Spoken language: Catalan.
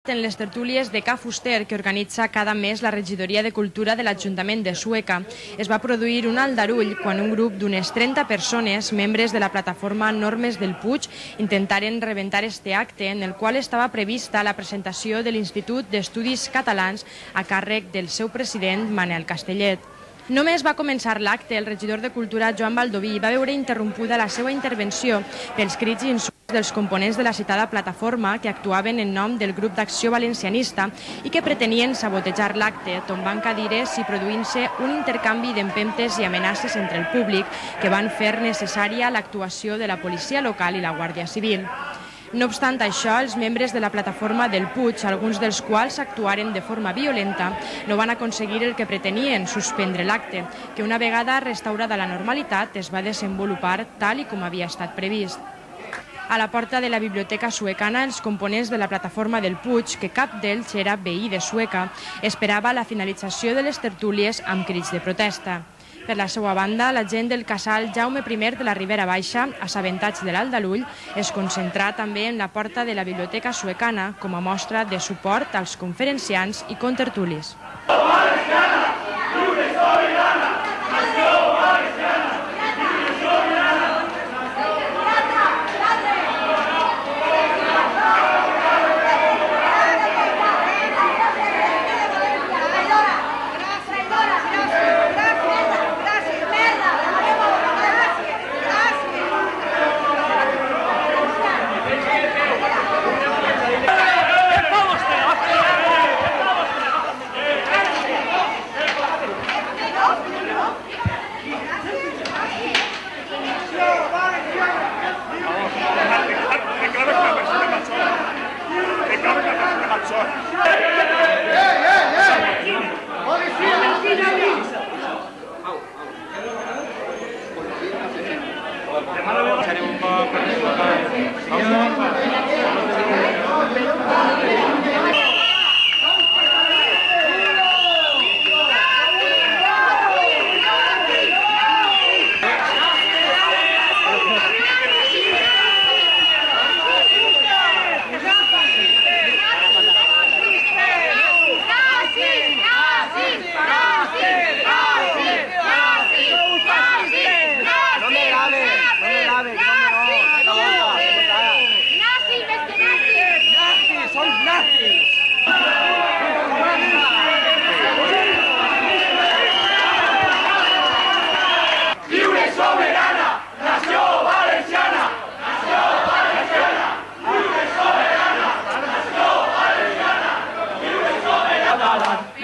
en les tertúlies de Ca Fuster que organitza cada mes la Regidoria de Cultura de l'Ajuntament de Sueca. Es va produir un aldarull quan un grup d'unes 30 persones, membres de la plataforma Normes del Puig, intentaren rebentar este acte en el qual estava prevista la presentació de l'Institut d'Estudis Catalans a càrrec del seu president, Manel Castellet. Només va començar l'acte, el regidor de Cultura, Joan Baldoví, va veure interrompuda la seva intervenció pels crits i insults dels components de la citada plataforma que actuaven en nom del grup d'Acció Valencianista i que pretenien sabotejar l'acte, tombant cadires i produint-se un intercanvi d'empentes i amenaces entre el públic que van fer necessària l'actuació de la policia local i la Guàrdia Civil. No obstant això, els membres de la plataforma del Puig, alguns dels quals actuaren de forma violenta, no van aconseguir el que pretenien, suspendre l'acte, que una vegada restaurada la normalitat es va desenvolupar tal i com havia estat previst. A la porta de la Biblioteca Suecana, els components de la plataforma del Puig, que cap d'ells era veí de Sueca, esperava la finalització de les tertúlies amb crits de protesta. Per la seva banda, la gent del casal Jaume I de la Ribera Baixa, assabentats de l'aldarull, es concentrà també en la porta de la Biblioteca Suecana com a mostra de suport als conferenciants i contertulis. Catalan.